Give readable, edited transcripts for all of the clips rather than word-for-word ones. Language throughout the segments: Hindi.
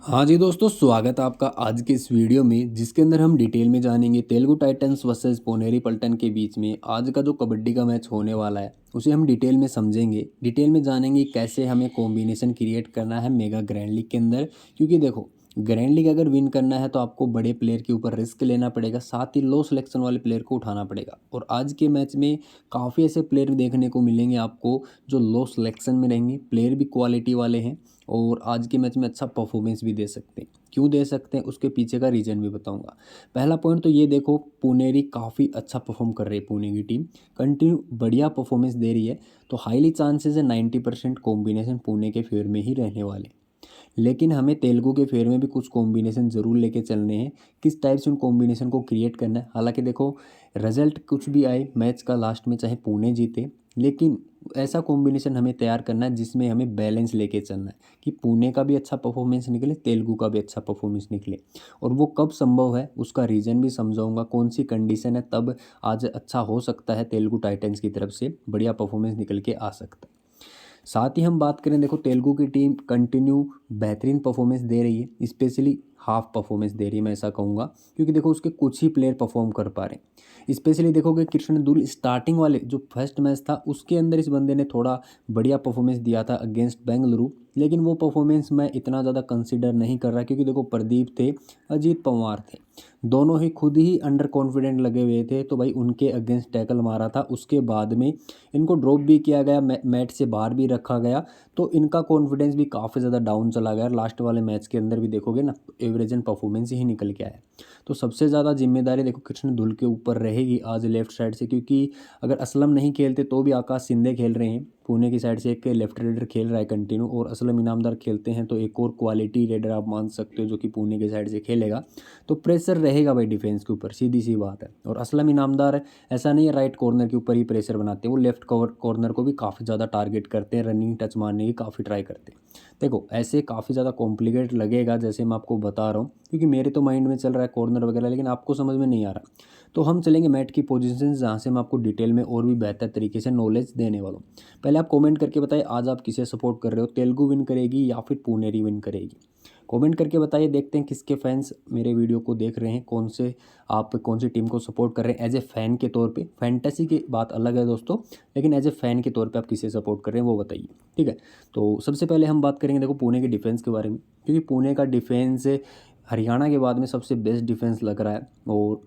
हाँ जी दोस्तों, स्वागत है आपका आज के इस वीडियो में जिसके अंदर हम डिटेल में जानेंगे तेलुगु टाइटंस वर्सेस पुनेरी पल्टन के बीच में आज का जो कबड्डी का मैच होने वाला है उसे हम डिटेल में समझेंगे। डिटेल में जानेंगे कैसे हमें कॉम्बिनेशन क्रिएट करना है मेगा ग्रैंड लीग के अंदर, क्योंकि देखो ग्रैंड लीग अगर विन करना है तो आपको बड़े प्लेयर के ऊपर रिस्क लेना पड़ेगा, साथ ही लो सिलेक्शन वाले प्लेयर को उठाना पड़ेगा। और आज के मैच में काफ़ी ऐसे प्लेयर देखने को मिलेंगे आपको जो लो सिलेक्शन में रहेंगे, प्लेयर भी क्वालिटी वाले हैं और आज के मैच में अच्छा परफॉर्मेंस भी दे सकते हैं। क्यों दे सकते हैं उसके पीछे का रीज़न भी बताऊंगा। पहला पॉइंट तो ये देखो, पुनेरी काफ़ी अच्छा परफॉर्म कर रही है। पुणे की टीम कंटिन्यू बढ़िया परफॉर्मेंस दे रही है, तो हाईली चांसेस है 90% कॉम्बिनेशन पुणे के फेवर में ही रहने वाले। लेकिन हमें तेलुगु के फेवर में भी कुछ कॉम्बिनेशन ज़रूर लेके चलने हैं, किस टाइप से उन कॉम्बिनेशन को क्रिएट करना है। हालांकि देखो रिजल्ट कुछ भी आए मैच का लास्ट में, चाहे पुणे जीते, लेकिन ऐसा कॉम्बिनेशन हमें तैयार करना है जिसमें हमें बैलेंस लेके चलना है कि पुणे का भी अच्छा परफॉर्मेंस निकले, तेलुगु का भी अच्छा परफॉर्मेंस निकले। और वो कब संभव है उसका रीज़न भी समझाऊंगा, कौन सी कंडीशन है तब आज अच्छा हो सकता है, तेलुगु टाइटंस की तरफ से बढ़िया परफॉर्मेंस निकल के आ सकता है। साथ ही हम बात करें, देखो तेलुगु की टीम कंटिन्यू बेहतरीन परफॉर्मेंस दे रही है, स्पेशली हाफ परफॉर्मेंस दे रही है मैं ऐसा कहूँगा, क्योंकि देखो उसके कुछ ही प्लेयर परफॉर्म कर पा रहे हैं। स्पेशली देखोगे कृष्ण दुल स्टार्टिंग वाले जो फर्स्ट मैच था उसके अंदर इस बंदे ने थोड़ा बढ़िया परफॉर्मेंस दिया था अगेंस्ट बेंगलुरु, लेकिन वो परफॉर्मेंस मैं इतना ज़्यादा कंसिडर नहीं कर रहा, क्योंकि देखो प्रदीप थे, अजीत पवार थे, दोनों ही खुद ही अंडर कॉन्फिडेंट लगे हुए थे, तो भाई उनके अगेंस्ट टैकल मारा था, उसके बाद में इनको ड्रॉप भी किया गया, मैच से बाहर भी रखा गया, तो इनका कॉन्फिडेंस भी काफ़ी ज़्यादा डाउन चला गया। लास्ट वाले मैच के अंदर भी देखोगे ना, एवरेज एंड परफॉर्मेंस ही निकल के आया। तो सबसे ज़्यादा जिम्मेदारी देखो कृष्ण धुल के ऊपर रहेगी आज लेफ्ट साइड से, क्योंकि अगर असलम नहीं खेलते तो भी आकाश सिंधे खेल रहे हैं, पुणे की साइड से एक लेफ्ट रेडर खेल रहा है कंटिन्यू, और असलम इनामदार खेलते हैं तो एक और क्वालिटी रेडर आप मान सकते हो जो कि पुणे की साइड से खेलेगा। तो प्रेशर रहेगा भाई डिफेंस के ऊपर, सीधी सी बात है। और असलम इनामदार ऐसा नहीं है राइट कॉर्नर के ऊपर ही प्रेशर बनाते हैं, वो लेफ्ट कॉर्नर को भी काफ़ी ज़्यादा टारगेट करते हैं, रनिंग टच मारने की काफ़ी ट्राई करते हैं। देखो ऐसे काफ़ी ज़्यादा कॉम्प्लिकेट लगेगा जैसे मैं आपको बता रहा हूँ, क्योंकि मेरे तो माइंड में चल रहा है कॉर्नर वगैरह, लेकिन आपको समझ में नहीं आ रहा। तो हम चलेंगे मैट की पोजीशन जहाँ से मैं आपको डिटेल में और भी बेहतर तरीके से नॉलेज देने वाला हूँ। पहले आप कमेंट करके बताइए आज आप किसे सपोर्ट कर रहे हो, तेलुगु विन करेगी या फिर पुनेरी विन करेगी। कमेंट करके बताइए, देखते हैं किसके फैंस मेरे वीडियो को देख रहे हैं, कौन से आप कौन सी टीम को सपोर्ट कर रहे हैं एज ए फ़ैन के तौर पे। फैंटेसी की बात अलग है दोस्तों, लेकिन एज ए फ़ैन के तौर पे आप किसे सपोर्ट कर रहे हैं वो बताइए, ठीक है। तो सबसे पहले हम बात करेंगे देखो पुणे के डिफेंस के बारे में, क्योंकि पुणे का डिफेंस हरियाणा के बाद में सबसे बेस्ट डिफेंस लग रहा है। और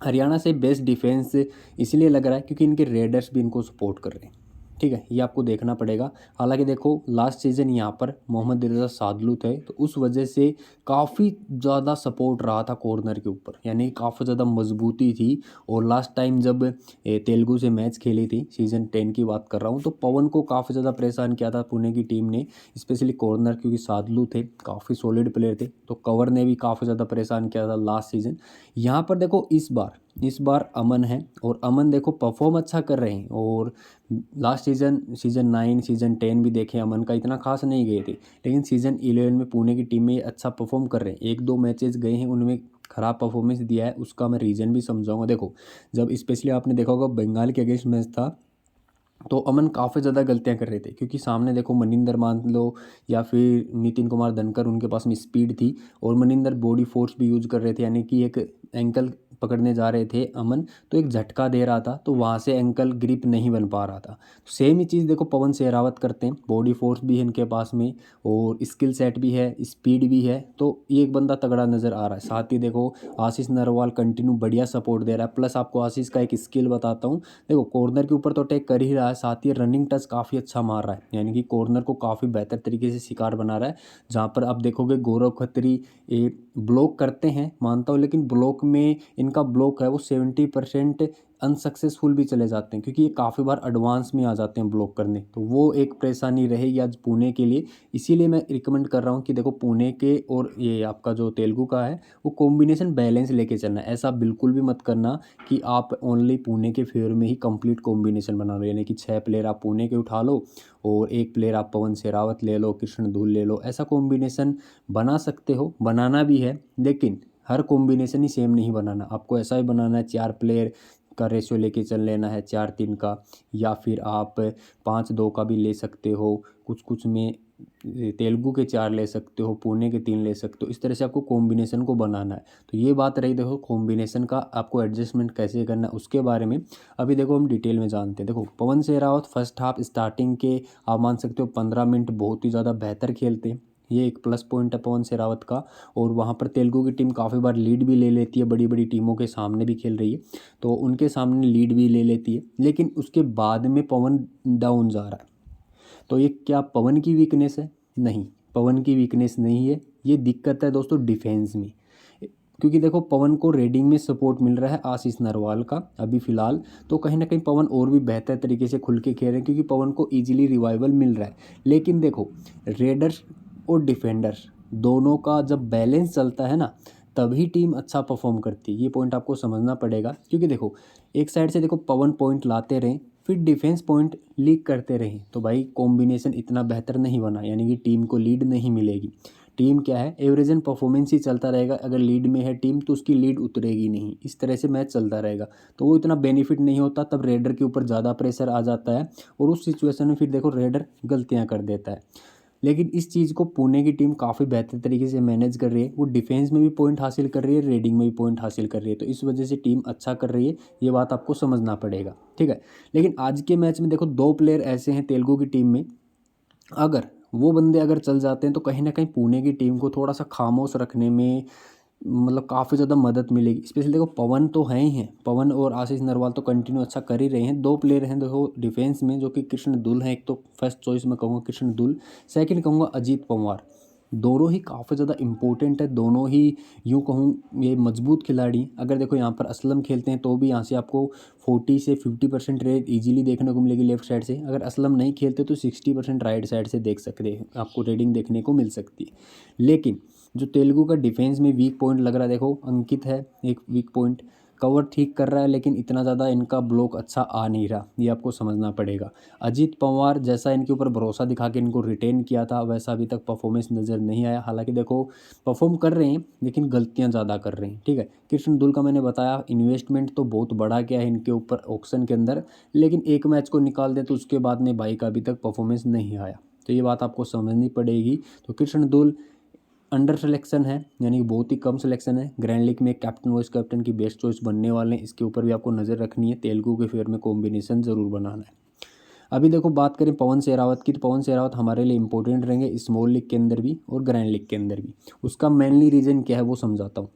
हरियाणा से बेस्ट डिफेंस इसलिए लग रहा है क्योंकि इनके रेडर्स भी इनको सपोर्ट कर रहे हैं, ठीक है, ये आपको देखना पड़ेगा। हालांकि देखो लास्ट सीज़न यहाँ पर मोहम्मद रिजा सादलू थे, तो उस वजह से काफ़ी ज़्यादा सपोर्ट रहा था कॉर्नर के ऊपर, यानी काफ़ी ज़्यादा मजबूती थी। और लास्ट टाइम जब तेलुगु से मैच खेली थी, सीज़न 10 की बात कर रहा हूँ, तो पवन को काफ़ी ज़्यादा परेशान किया था पुणे की टीम ने, स्पेशली कॉर्नर, क्योंकि सादलू थे काफ़ी सॉलिड प्लेयर थे, तो कवर ने भी काफ़ी ज़्यादा परेशान किया था लास्ट सीज़न। यहाँ पर देखो इस बार अमन है, और अमन देखो परफॉर्म अच्छा कर रहे हैं। और लास्ट सीज़न 9 सीज़न 10 भी देखें, अमन का इतना खास नहीं गए थे, लेकिन सीज़न 11 में पुणे की टीम में अच्छा परफॉर्म कर रहे हैं। एक दो मैचेस गए हैं उनमें ख़राब परफॉर्मेंस दिया है, उसका मैं रीज़न भी समझाऊंगा। देखो जब स्पेशली आपने देखा होगा बंगाल के अगेंस्ट मैच था, तो अमन काफ़ी ज़्यादा गलतियां कर रहे थे, क्योंकि सामने देखो मनिंदर मान लो या फिर नितिन कुमार धनकर, उनके पास में स्पीड थी, और मनिंदर बॉडी फोर्स भी यूज कर रहे थे, यानी कि एक एंकल पकड़ने जा रहे थे अमन, तो एक झटका दे रहा था, तो वहाँ से एंकल ग्रिप नहीं बन पा रहा था। सेम ही चीज़ देखो पवन सहरावत करते हैं, बॉडी फोर्स भी है इनके पास में, और स्किल सेट भी है, स्पीड भी है, तो ये एक बंदा तगड़ा नज़र आ रहा है। साथ ही देखो आशीष नरवाल कंटिन्यू बढ़िया सपोर्ट दे रहा है। प्लस आपको आशीष का एक स्किल बताता हूँ, देखो कॉर्नर के ऊपर तो अटैक कर ही रहा है, साथ ही रनिंग टच काफ़ी अच्छा मार रहा है, यानी कि कॉर्नर को काफ़ी बेहतर तरीके से शिकार बना रहा है। जहाँ पर आप देखोगे गौरव खत्री ये ब्लॉक करते हैं मानता हूँ, लेकिन ब्लॉक में इनका ब्लॉक है वो 70% अनसक्सेसफुल भी चले जाते हैं, क्योंकि ये काफ़ी बार एडवांस में आ जाते हैं ब्लॉक करने, तो वो एक परेशानी रहेगी आज पुणे के लिए। इसीलिए मैं रिकमेंड कर रहा हूँ कि देखो पुणे के और ये आपका जो तेलुगु का है वो कॉम्बिनेशन बैलेंस लेके चलना है। ऐसा बिल्कुल भी मत करना कि आप ओनली पुणे के फेवर में ही कंप्लीट कॉम्बिनेशन बना लो, यानी कि 6 प्लेयर आप पुणे के उठा लो और एक प्लेयर आप पवन सहरावत ले लो, कृष्ण धूल ले लो, ऐसा कॉम्बिनेशन बना सकते हो, बनाना भी है, लेकिन हर कॉम्बिनेशन ही सेम नहीं बनाना। आपको ऐसा ही बनाना है 4 प्लेयर का रेशियो लेके चल लेना है, 4-3 का, या फिर आप 5-2 का भी ले सकते हो। कुछ कुछ में तेलुगु के 4 ले सकते हो, पुणे के 3 ले सकते हो। इस तरह से आपको कॉम्बिनेशन को बनाना है। तो ये बात रही देखो कॉम्बिनेशन का आपको एडजस्टमेंट कैसे करना है उसके बारे में। अभी देखो हम डिटेल में जानते हैं। देखो पवन सहरावत फर्स्ट हाफ स्टार्टिंग के आप मान सकते हो 15 मिनट बहुत ही ज़्यादा बेहतर खेलते हैं। ये एक प्लस पॉइंट है पवन सहरावत का। और वहाँ पर तेलुगु की टीम काफ़ी बार लीड भी ले लेती है, बड़ी बड़ी टीमों के सामने भी खेल रही है, तो उनके सामने लीड भी ले लेती है। लेकिन उसके बाद में पवन डाउन जा रहा है। तो ये क्या पवन की वीकनेस है? नहीं, पवन की वीकनेस नहीं है। ये दिक्कत है दोस्तों डिफेंस में। क्योंकि देखो पवन को रेडिंग में सपोर्ट मिल रहा है आशीष नरवाल का अभी फ़िलहाल। तो कहीं ना कहीं पवन और भी बेहतर तरीके से खुल के खेल रहे हैं क्योंकि पवन को ईजिली रिवाइवल मिल रहा है। लेकिन देखो रेडर्स और डिफेंडर्स दोनों का जब बैलेंस चलता है ना, तभी टीम अच्छा परफॉर्म करती है। ये पॉइंट आपको समझना पड़ेगा। क्योंकि देखो एक साइड से देखो पवन पॉइंट लाते रहें, फिर डिफेंस पॉइंट लीक करते रहें, तो भाई कॉम्बिनेशन इतना बेहतर नहीं बना, यानी कि टीम को लीड नहीं मिलेगी। टीम क्या है, एवरेज एंड परफॉर्मेंस ही चलता रहेगा। अगर लीड में है टीम तो उसकी लीड उतरेगी नहीं, इस तरह से मैच चलता रहेगा। तो वो इतना बेनिफिट नहीं होता, तब रेडर के ऊपर ज़्यादा प्रेशर आ जाता है और उस सिचुएशन में फिर देखो रेडर गलतियाँ कर देता है। लेकिन इस चीज़ को पुणे की टीम काफ़ी बेहतर तरीके से मैनेज कर रही है। वो डिफेंस में भी पॉइंट हासिल कर रही है, रेडिंग में भी पॉइंट हासिल कर रही है। तो इस वजह से टीम अच्छा कर रही है, ये बात आपको समझना पड़ेगा, ठीक है। लेकिन आज के मैच में देखो 2 प्लेयर ऐसे हैं तेलुगु की टीम में, अगर वो बंदे अगर चल जाते हैं तो कहीं ना कहीं पुणे की टीम को थोड़ा सा खामोश रखने में मतलब काफ़ी ज़्यादा मदद मिलेगी। स्पेशली देखो पवन तो हैं ही हैं, पवन और आशीष नरवाल तो कंटिन्यू अच्छा कर ही रहे हैं। 2 प्लेयर हैं देखो डिफेंस में जो कि कृष्ण दुल हैं। एक तो फर्स्ट चॉइस में कहूँगा कृष्ण दुल, सेकंड कहूँगा अजीत पवार। दोनों ही काफ़ी ज़्यादा इंपॉर्टेंट है, दोनों ही यूँ कहूँ ये मजबूत खिलाड़ी। अगर देखो यहाँ पर असलम खेलते हैं तो भी यहाँ से आपको 40 से 50% रेट ईजिली देखने को मिलेगी लेफ्ट साइड से। अगर असलम नहीं खेलते तो 60% राइट साइड से देख सकते हैं, आपको रेडिंग देखने को मिल सकती है। लेकिन जो तेलुगु का डिफेंस में वीक पॉइंट लग रहा है, देखो अंकित है एक वीक पॉइंट, कवर ठीक कर रहा है लेकिन इतना ज़्यादा इनका ब्लॉक अच्छा आ नहीं रहा, ये आपको समझना पड़ेगा। अजीत पवार जैसा इनके ऊपर भरोसा दिखा के इनको रिटेन किया था वैसा अभी तक परफॉर्मेंस नज़र नहीं आया। हालांकि देखो परफॉर्म कर रहे हैं लेकिन गलतियां ज़्यादा कर रहे हैं, ठीक है। कृष्ण दुल का मैंने बताया इन्वेस्टमेंट तो बहुत बड़ा क्या है इनके ऊपर ऑक्शन के अंदर, लेकिन एक मैच को निकाल दें तो उसके बाद में भाई का अभी तक परफॉर्मेंस नहीं आया। तो ये बात आपको समझनी पड़ेगी। तो कृष्ण दुल अंडर सिलेक्शन है, यानी कि बहुत ही कम सिलेक्शन है। ग्रैंड लीग में कैप्टन वाइस कैप्टन की बेस्ट चॉइस बनने वाले हैं, इसके ऊपर भी आपको नज़र रखनी है। तेलुगु के फेवर में कॉम्बिनेशन ज़रूर बनाना है। अभी देखो बात करें पवन सहरावत की, तो पवन सहरावत हमारे लिए इंपॉर्टेंट रहेंगे स्मॉल लीग के अंदर भी और ग्रैंड लीग के अंदर भी। उसका मेनली रीज़न क्या है वो समझाता हूँ।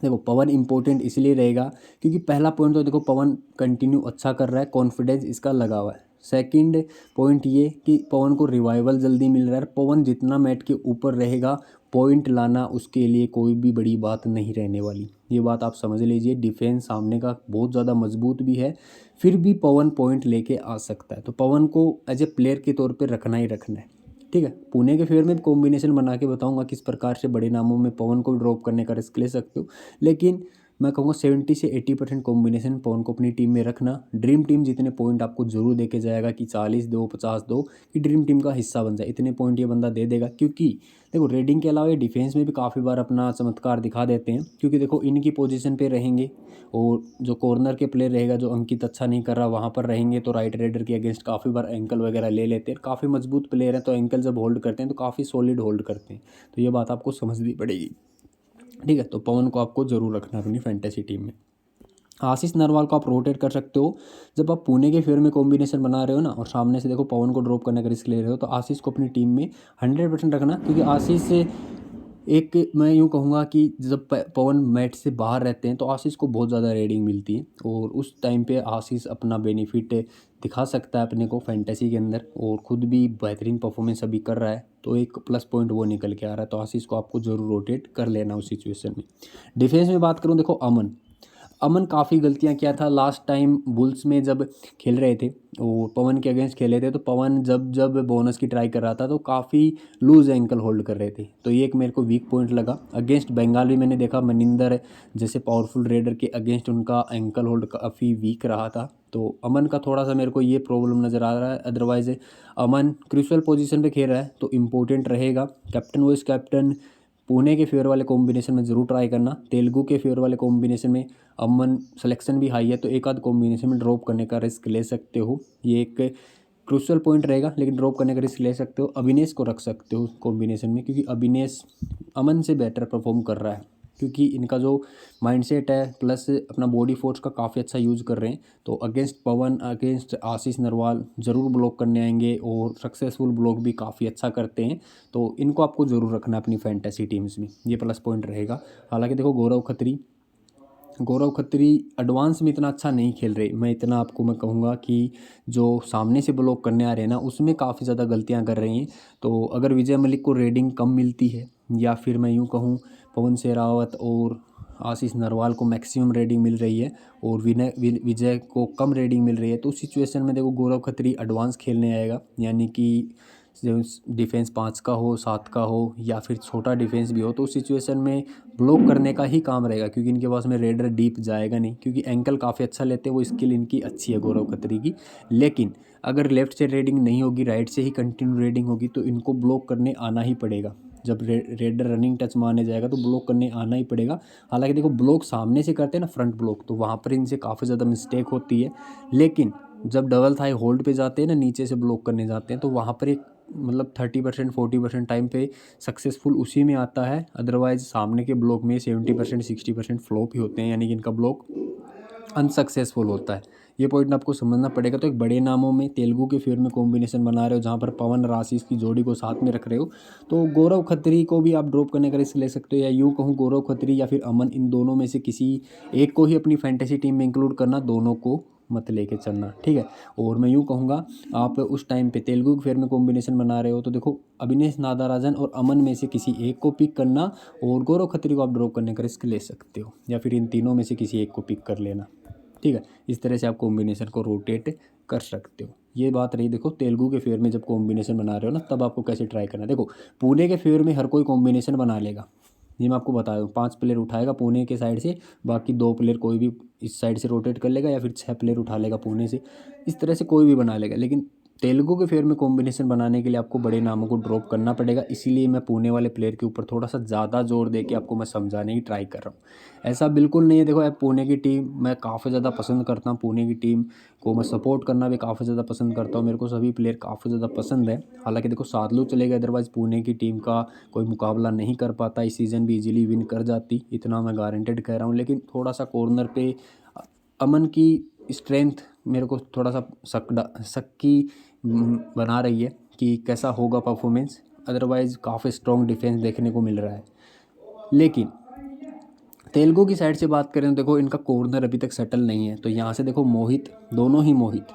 देखो पवन इंपॉर्टेंट इसलिए रहेगा क्योंकि पहला पॉइंट तो देखो पवन कंटिन्यू अच्छा कर रहा है, कॉन्फिडेंस इसका लगा हुआ है। सेकंड पॉइंट ये कि पवन को रिवाइवल जल्दी मिल रहा है। पवन जितना मैट के ऊपर रहेगा पॉइंट लाना उसके लिए कोई भी बड़ी बात नहीं रहने वाली, ये बात आप समझ लीजिए। डिफेंस सामने का बहुत ज़्यादा मजबूत भी है, फिर भी पवन पॉइंट लेके आ सकता है। तो पवन को एज ए प्लेयर के तौर पर रखना ही रखना है, ठीक है। पुणे के फेवर में कॉम्बिनेशन बना के बताऊंगा किस प्रकार से बड़े नामों में पवन को ड्रॉप करने का रिस्क ले सकते हो। लेकिन मैं कहूँगा 70 से 80% कॉम्बिनेशन पवन को अपनी टीम में रखना। ड्रीम टीम जितने पॉइंट आपको जरूर दे के जाएगा कि 40 दो 50 दो कि ड्रीम टीम का हिस्सा बन जाए, इतने पॉइंट ये बंदा दे देगा। क्योंकि देखो रेडिंग के अलावा ये डिफेंस में भी काफ़ी बार अपना चमत्कार दिखा देते हैं। क्योंकि देखो इनकी पोजीशन पे रहेंगे और जो कॉर्नर के प्लेयर रहेगा जो अंकित अच्छा नहीं कर रहा वहाँ पर रहेंगे तो राइट रेडर के अगेंस्ट काफ़ी बार एंकल वगैरह ले लेते हैं। काफ़ी मजबूत प्लेयर हैं तो एंकल जब होल्ड करते हैं तो काफ़ी सॉलिड होल्ड करते हैं। तो ये बात आपको समझनी पड़ेगी, ठीक है। तो पवन को आपको जरूर रखना अपनी फैंटेसी टीम में। आशीष नरवाल को आप रोटेट कर सकते हो जब आप पुणे के फेवर में कॉम्बिनेशन बना रहे हो ना और सामने से देखो पवन को ड्रॉप करने का रिस्क ले रहे हो, तो आशीष को अपनी टीम में 100% रखना। क्योंकि आशीष से एक मैं यूँ कहूँगा कि जब पवन मैच से बाहर रहते हैं तो आशीष को बहुत ज़्यादा रेडिंग मिलती है और उस टाइम पे आशीष अपना बेनिफिट दिखा सकता है अपने को फैंटेसी के अंदर, और ख़ुद भी बेहतरीन परफॉर्मेंस अभी कर रहा है। तो एक प्लस पॉइंट वो निकल के आ रहा है। तो आशीष को आपको ज़रूर रोटेट कर लेना उस सिचुएशन में। डिफेंस में बात करूँ, देखो अमन अमन काफ़ी गलतियां किया था लास्ट टाइम बुल्स में जब खेल रहे थे और पवन के अगेंस्ट खेले थे। तो पवन जब जब बोनस की ट्राई कर रहा था तो काफ़ी लूज एंकल होल्ड कर रहे थे, तो ये एक मेरे को वीक पॉइंट लगा। अगेंस्ट बंगाल भी मैंने देखा मनिंदर जैसे पावरफुल रेडर के अगेंस्ट उनका एंकल होल्ड काफ़ी वीक रहा था। तो अमन का थोड़ा सा मेरे को ये प्रॉब्लम नज़र आ रहा है। अदरवाइज अमन क्रूशियल पोजीशन पे खेल रहा है तो इम्पोर्टेंट रहेगा। कैप्टन वाइस कैप्टन पुणे के फेवर वाले कॉम्बिनेशन में ज़रूर ट्राई करना। तेलुगु के फेवर वाले कॉम्बिनेशन में अमन सिलेक्शन भी हाई है तो एक आध कॉम्बिनेशन में ड्रॉप करने का रिस्क ले सकते हो। ये एक क्रूशियल पॉइंट रहेगा, लेकिन ड्रॉप करने का रिस्क ले सकते हो। अविनेश को रख सकते हो कॉम्बिनेशन में, क्योंकि अविनेश अमन से बेटर परफॉर्म कर रहा है, क्योंकि इनका जो माइंडसेट है प्लस अपना बॉडी फोर्स का काफ़ी अच्छा यूज़ कर रहे हैं। तो अगेंस्ट पवन, अगेंस्ट आशीष नरवाल ज़रूर ब्लॉक करने आएंगे और सक्सेसफुल ब्लॉक भी काफ़ी अच्छा करते हैं। तो इनको आपको ज़रूर रखना अपनी फैंटेसी टीम्स में, ये प्लस पॉइंट रहेगा। हालांकि देखो गौरव खत्री एडवांस में इतना अच्छा नहीं खेल रहे। मैं इतना आपको मैं कहूँगा कि जो सामने से ब्लॉक करने आ रहे हैं ना, उसमें काफ़ी ज़्यादा गलतियाँ कर रहे हैं। तो अगर विजय मलिक को रेडिंग कम मिलती है, या फिर मैं यूँ कहूँ पवन शेरावत और आशीष नरवाल को मैक्सिमम रेडिंग मिल रही है और विजय को कम रेडिंग मिल रही है, तो उस सिचुएशन में देखो गौरव खत्री एडवांस खेलने आएगा। यानी कि डिफेंस 5 का हो, 7 का हो, या फिर छोटा डिफेंस भी हो, तो उस सिचुएशन में ब्लॉक करने का ही काम रहेगा, क्योंकि इनके पास में रेडर डीप जाएगा नहीं, क्योंकि एंकल काफ़ी अच्छा लेते हैं, वो स्किल इनकी अच्छी है गौरव खत्री की। लेकिन अगर लेफ्ट से रेडिंग नहीं होगी, राइट से ही कंटिन्यू रेडिंग होगी, तो इनको ब्लॉक करने आना ही पड़ेगा। जब रेडर रनिंग टच मारने जाएगा तो ब्लॉक करने आना ही पड़ेगा। हालांकि देखो ब्लॉक सामने से करते हैं ना, फ्रंट ब्लॉक, तो वहाँ पर इनसे काफ़ी ज़्यादा मिस्टेक होती है। लेकिन जब डबल थाई होल्ड पे जाते हैं ना, नीचे से ब्लॉक करने जाते हैं, तो वहाँ पर एक मतलब 30% 40% टाइम पे सक्सेसफुल उसी में आता है। अदरवाइज सामने के ब्लॉक में 70% 60% फ्लॉप ही होते हैं, यानी कि इनका ब्लॉक अनसक्सेसफुल होता है। ये पॉइंट आपको समझना पड़ेगा। तो एक बड़े नामों में तेलुगु के फेवर में कॉम्बिनेशन बना रहे हो, जहाँ पर पवन और आशीष की जोड़ी को साथ में रख रहे हो, तो गौरव खत्री को भी आप ड्रॉप करने का रिस्क ले सकते हो। या यूँ कहूँ गौरव खत्री या फिर अमन, इन दोनों में से किसी एक को ही अपनी फैंटेसी टीम में इंक्लूड करना, दोनों को मत लेके चलना, ठीक है। और मैं यूँ कहूँगा, आप उस टाइम पे तेलुगु के फेवर में कॉम्बिनेशन बना रहे हो, तो देखो अविनेश नादाराजन और अमन में से किसी एक को पिक करना, और गौरव खत्री को आप ड्रॉप करने का रिस्क ले सकते हो, या फिर इन तीनों में से किसी एक को पिक कर लेना, ठीक है। इस तरह से आप कॉम्बिनेशन को रोटेट कर सकते हो। ये बात रही देखो तेलुगु के फेवर में जब कॉम्बिनेशन बना रहे हो ना, तब आपको कैसे ट्राई करना है। देखो पुणे के फेवर में हर कोई कॉम्बिनेशन बना लेगा, ये मैं आपको बता दूँ। 5 प्लेयर उठाएगा पुणे के साइड से, बाकी 2 प्लेयर कोई भी इस साइड से रोटेट कर लेगा, या फिर 6 प्लेयर उठा लेगा पुणे से। इस तरह से कोई भी बना लेगा। लेकिन तेलुगु के फेवर में कॉम्बिनेशन बनाने के लिए आपको बड़े नामों को ड्रॉप करना पड़ेगा। इसीलिए मैं पुणे वाले प्लेयर के ऊपर थोड़ा सा ज़्यादा जोर दे के आपको मैं समझाने की ट्राई कर रहा हूँ। ऐसा बिल्कुल नहीं है। देखो अब पुणे की टीम मैं काफ़ी ज़्यादा पसंद करता हूँ, पुणे की टीम को मैं सपोर्ट करना भी काफ़ी ज़्यादा पसंद करता हूँ। मेरे को सभी प्लेयर काफ़ी ज़्यादा पसंद है। हालांकि देखो सादलू चले गए, अदरवाइज़ पुणे की टीम का कोई मुकाबला नहीं कर पाता। इस सीज़न भी इजीली विन कर जाती, इतना मैं गारंटेड कह रहा हूँ। लेकिन थोड़ा सा कॉर्नर पे अमन की स्ट्रेंथ मेरे को थोड़ा सा शक की बना रही है कि कैसा होगा परफॉर्मेंस। अदरवाइज़ काफ़ी स्ट्रॉन्ग डिफेंस देखने को मिल रहा है। लेकिन तेलुगु की साइड से बात करें तो देखो इनका कॉर्नर अभी तक सेटल नहीं है। तो यहाँ से देखो मोहित, दोनों ही मोहित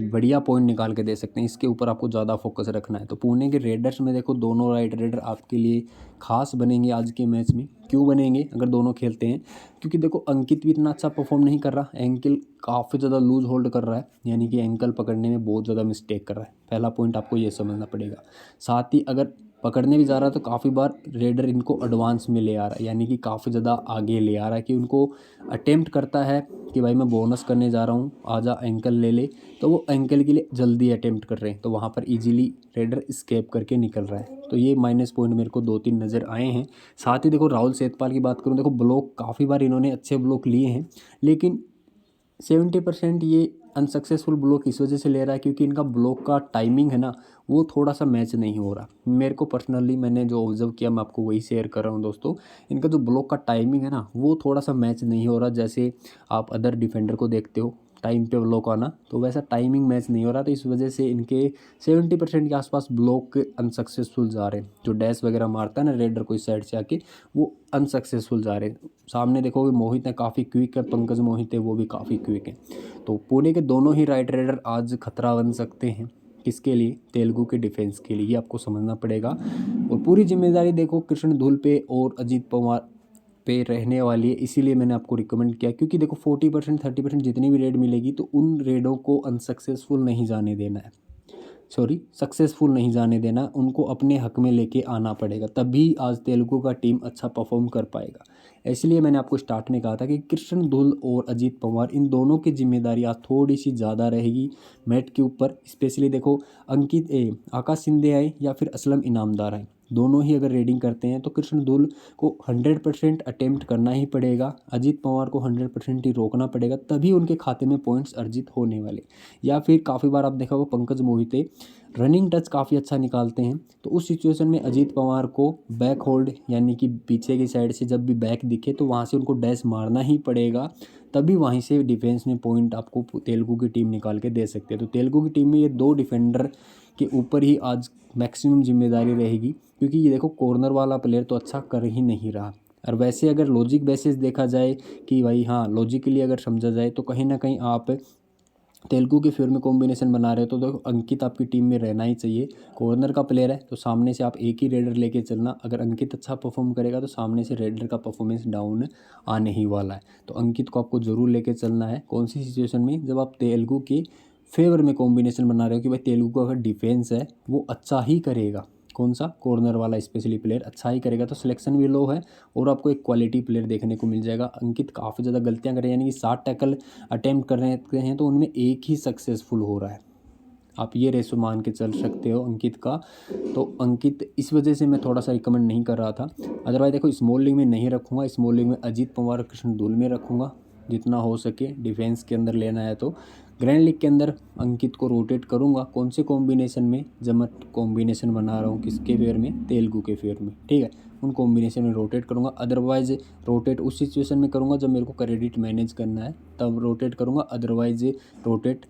बढ़िया पॉइंट निकाल के दे सकते हैं। इसके ऊपर आपको ज़्यादा फोकस रखना है। तो पुणे के रेडर्स में देखो दोनों राइट रेडर आपके लिए खास बनेंगे आज के मैच में। क्यों बनेंगे अगर दोनों खेलते हैं? क्योंकि देखो अंकित भी इतना अच्छा परफॉर्म नहीं कर रहा, एंकल काफ़ी ज़्यादा लूज होल्ड कर रहा है, यानी कि एंकल पकड़ने में बहुत ज़्यादा मिस्टेक कर रहा है। पहला पॉइंट आपको ये समझना पड़ेगा। साथ ही अगर पकड़ने भी जा रहा है तो काफ़ी बार रेडर इनको एडवांस में ले आ रहा है, यानी कि काफ़ी ज़्यादा आगे ले आ रहा है, कि उनको अटेम्प्ट करता है कि भाई मैं बोनस करने जा रहा हूँ, आजा एंकल ले ले। तो वो एंकल के लिए जल्दी अटेम्प्ट कर रहे हैं, तो वहाँ पर इजीली रेडर स्केप करके निकल रहा है। तो ये माइनस पॉइंट मेरे को 2-3 नज़र आए हैं। साथ ही देखो राहुल सेतपाल की बात करूँ, देखो ब्लॉक काफ़ी बार इन्होंने अच्छे ब्लॉक लिए हैं, लेकिन 70% ये अनसक्सेसफुल ब्लॉक इस वजह से ले रहा है क्योंकि इनका ब्लॉक का टाइमिंग है ना, वो थोड़ा सा मैच नहीं हो रहा। मेरे को पर्सनली मैंने जो ऑब्जर्व किया मैं आपको वही शेयर कर रहा हूँ दोस्तों। इनका जो ब्लॉक का टाइमिंग है ना, वो थोड़ा सा मैच नहीं हो रहा। जैसे आप अदर डिफेंडर को देखते हो टाइम पे ब्लॉक आना, तो वैसा टाइमिंग मैच नहीं हो रहा। तो इस वजह से इनके 70% के आसपास ब्लॉक अनसक्सेसफुल जा रहे हैं। जो डैश वगैरह मारता है ना रेडर को इस साइड से आके, वो अनसक्सेसफुल जा रहे हैं। सामने देखोगे मोहित है काफ़ी क्विक है, पंकज मोहित है वो भी काफ़ी क्विक है। तो पुणे के दोनों ही राइट रेडर आज खतरा बन सकते हैं। किसके लिए? तेलुगु के डिफेंस के लिए। ये आपको समझना पड़ेगा। और पूरी जिम्मेदारी देखो कृष्ण धुल पे और अजीत पवार पे रहने वाली है। इसीलिए मैंने आपको रिकमेंड किया, क्योंकि देखो 40% 30% जितनी भी रेड मिलेगी तो उन रेडों को अनसक्सेसफुल नहीं जाने देना है, सक्सेसफुल नहीं जाने देना, उनको अपने हक में लेके आना पड़ेगा, तभी आज तेलुगु का टीम अच्छा परफॉर्म कर पाएगा। इसलिए मैंने आपको स्टार्ट में कहा था कि कृष्ण धुल और अजीत पवार इन दोनों की जिम्मेदारी आज थोड़ी सी ज़्यादा रहेगी मैट के ऊपर। स्पेशली देखो आकाश शिंदे आए या फिर असलम इनामदार आए, दोनों ही अगर रेडिंग करते हैं तो कृष्णदुल को 100% अटेम्प्ट करना ही पड़ेगा, अजीत पवार को 100% ही रोकना पड़ेगा, तभी उनके खाते में पॉइंट्स अर्जित होने वाले। या फिर काफ़ी बार आप देखा होगा पंकज मोहिते रनिंग टच काफ़ी अच्छा निकालते हैं, तो उस सिचुएशन में अजीत पवार को बैक होल्ड यानी कि पीछे की साइड से जब भी बैक दिखे तो वहाँ से उनको डैश मारना ही पड़ेगा, तभी वहीं से डिफेंस में पॉइंट आपको तेलुगु की टीम निकाल के दे सकती है। तो तेलुगु की टीम में ये 2 डिफेंडर के ऊपर ही आज मैक्सिमम जिम्मेदारी रहेगी, क्योंकि ये देखो कॉर्नर वाला प्लेयर तो अच्छा कर ही नहीं रहा। और वैसे अगर लॉजिक बेसिस देखा जाए कि भाई हाँ लॉजिकली अगर समझा जाए तो कहीं ना कहीं आप तेलुगु के फेवर में कॉम्बिनेशन बना रहे हो तो देखो अंकित आपकी टीम में रहना ही चाहिए। कॉर्नर का प्लेयर है तो सामने से आप एक ही रेडर लेके चलना, अगर अंकित अच्छा परफॉर्म करेगा तो सामने से रेडर का परफॉर्मेंस डाउन आने ही वाला है। तो अंकित को आपको ज़रूर लेके चलना है। कौन सी सिचुएशन में? जब आप तेलुगु के फेवर में कॉम्बिनेशन बना रहे हो कि भाई तेलुगु का अगर डिफेंस है वो अच्छा ही करेगा, कौन सा? कॉर्नर वाला स्पेशली प्लेयर अच्छा ही करेगा, तो सिलेक्शन भी लो है और आपको एक क्वालिटी प्लेयर देखने को मिल जाएगा। अंकित काफ़ी ज़्यादा गलतियां कर रहे हैं, यानी कि 60 टैकल अटेम्प्ट कर रहे हैं तो उनमें एक ही सक्सेसफुल हो रहा है। आप ये रेशो मान के चल सकते हो अंकित का। तो अंकित इस वजह से मैं थोड़ा सा रिकमेंड नहीं कर रहा था। अदरवाइज देखो स्मॉल लीग में नहीं रखूँगा, स्मॉल लीग में अजीत पवार कृष्णदुल में रखूँगा जितना हो सके डिफेंस के अंदर लेना है। तो ग्रैंड लीग के अंदर अंकित को रोटेट करूँगा। कौन से कॉम्बिनेशन में? जब मैं कॉम्बिनेशन बना रहा हूँ किसके फेयर में? तेलुगु के फेयर में, ठीक है, उन कॉम्बिनेशन में रोटेट करूँगा। अदरवाइज रोटेट उस सिचुएशन में करूँगा जब मेरे को क्रेडिट मैनेज करना है तब रोटेट करूँगा, अदरवाइज रोटेट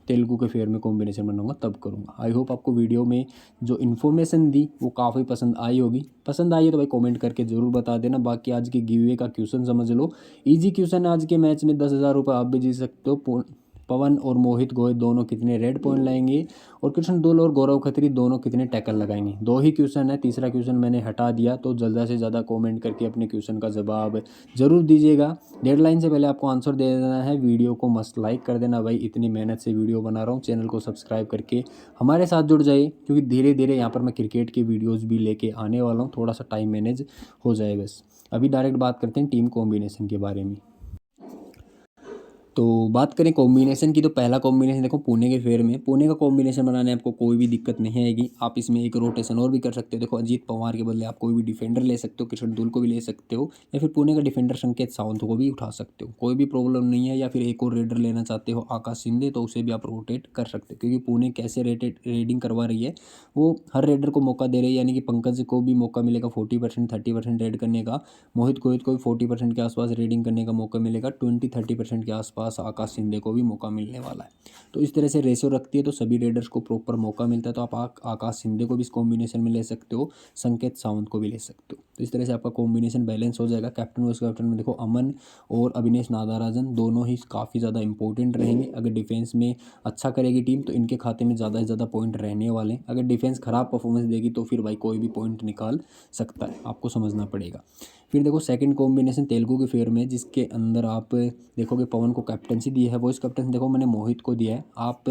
तेलुगु के फेयर में कॉम्बिनेशन बनाऊंगा तब करूँगा। आई होप आपको वीडियो में जो इन्फॉर्मेशन दी वो काफ़ी पसंद आई होगी। पसंद आई है तो भाई कमेंट करके ज़रूर बता देना। बाकी आज के गिव का क्वेश्चन समझ लो, इजी क्वेश्चन है। आज के मैच में 10,000 रुपये आप भी जीत सकते हो। पवन और मोहित गोयल दोनों कितने रेड पॉइंट लाएंगे और कृष्णदुल और गौरव खत्री दोनों कितने टैकल लगाएंगे? 2 ही क्वेश्चन है, तीसरा क्वेश्चन मैंने हटा दिया। तो ज़्यादा से ज़्यादा कमेंट करके अपने क्वेश्चन का जवाब जरूर दीजिएगा। डेडलाइन से पहले आपको आंसर दे देना है। वीडियो को मस्ट लाइक कर देना भाई, इतनी मेहनत से वीडियो बना रहा हूँ। चैनल को सब्सक्राइब करके हमारे साथ जुड़ जाइए, क्योंकि धीरे धीरे यहाँ पर मैं क्रिकेट की वीडियोज़ भी लेके आने वाला हूँ। थोड़ा सा टाइम मैनेज हो जाए बस। अभी डायरेक्ट बात करते हैं टीम कॉम्बिनेशन के बारे में। तो बात करें कॉम्बिनेशन की, तो पहला कॉम्बिनेशन देखो पुणे के फेयर में। पुणे का कॉम्बिनेशन बनाने आपको कोई भी दिक्कत नहीं आएगी। आप इसमें एक रोटेशन और भी कर सकते हो। देखो अजीत पवार के बदले आप कोई भी डिफेंडर ले सकते हो, कृष्णदुल को भी ले सकते हो, या फिर पुणे का डिफेंडर संकेत सावंत को भी उठा सकते हो, कोई भी प्रॉब्लम नहीं है। या फिर एक और रेडर लेना चाहते हो आकाश शिंदे, तो उसे भी आप रोटेट कर सकते हो, क्योंकि पुणे कैसे रेडिंग करवा रही है वो हर रेडर को मौका दे रही है। यानी कि पंकज को भी मौका मिलेगा 40% 30% रेड करने का, मोहित गोहित को भी 40% के आसपास रेडिंग करने का मौका मिलेगा, 20-30% के आसपास आकाश शिंदे को भी मौका मिलने वाला है। तो इस तरह से रेशो रखती है तो सभी रेडर्स को प्रॉपर मौका मिलता है। तो आप आकाश शिंदे को भी इस कॉम्बिनेशन में ले सकते हो, संकेत सावंत को भी ले सकते हो। तो इस तरह से आपका कॉम्बिनेशन बैलेंस हो जाएगा। कैप्टन वाइस कैप्टन में देखो अमन और अविनेश नागराजन दोनों ही काफ़ी ज़्यादा इंपॉर्टेंट रहेंगे। अगर डिफेंस में अच्छा करेगी टीम तो इनके खाते में ज़्यादा से ज़्यादा पॉइंट रहने वाले हैं। अगर डिफेंस खराब परफॉर्मेंस देगी तो फिर भाई कोई भी पॉइंट निकाल सकता है, आपको समझना पड़ेगा। फिर देखो सेकंड कॉम्बिनेशन तेलुगु के फेयर में, जिसके अंदर आप देखोगे पवन को कैप्टनसी दी है। वॉइस कैप्टन देखो मैंने मोहित को दिया है। आप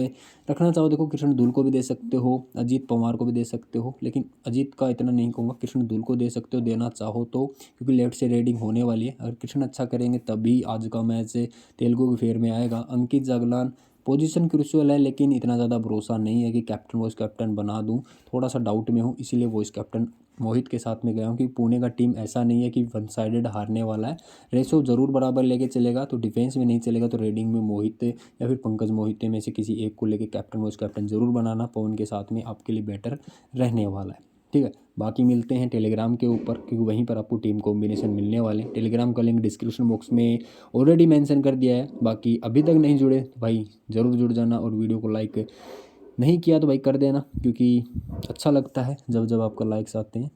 रखना चाहो देखो कृष्णदुल को भी दे सकते हो, अजीत पवार को भी दे सकते हो, लेकिन अजीत का इतना नहीं कहूँगा, कृष्णदुल को दे सकते हो देना चाहो तो, क्योंकि लेफ्ट से रेडिंग होने वाली है। अगर कृष्ण अच्छा करेंगे तभी आज का मैच तेलुगु के फेयर में आएगा। अंकित जागलान पोजीशन क्रूशियल है, लेकिन इतना ज़्यादा भरोसा नहीं है कि कैप्टन वॉइस कैप्टन बना दूं। थोड़ा सा डाउट में हूँ, इसीलिए वॉइस कैप्टन मोहित के साथ में गया हूँ कि पुणे का टीम ऐसा नहीं है कि वन साइडेड हारने वाला है। रेशो जरूर बराबर लेके चलेगा। तो डिफेंस में नहीं चलेगा तो रेडिंग में मोहित या फिर पंकज मोहिते में से किसी एक को लेके कैप्टन वॉइस कैप्टन जरूर बनाना। पवन के साथ में आपके लिए बेटर रहने वाला है, ठीक है। बाकी मिलते हैं टेलीग्राम के ऊपर, क्योंकि वहीं पर आपको टीम कॉम्बिनेशन मिलने वाले हैं। टेलीग्राम का लिंक डिस्क्रिप्शन बॉक्स में ऑलरेडी मेंशन कर दिया है। बाकी अभी तक नहीं जुड़े तो भाई ज़रूर जुड़ जाना, और वीडियो को लाइक नहीं किया तो भाई कर देना, क्योंकि अच्छा लगता है जब जब आपका लाइक्स आते हैं।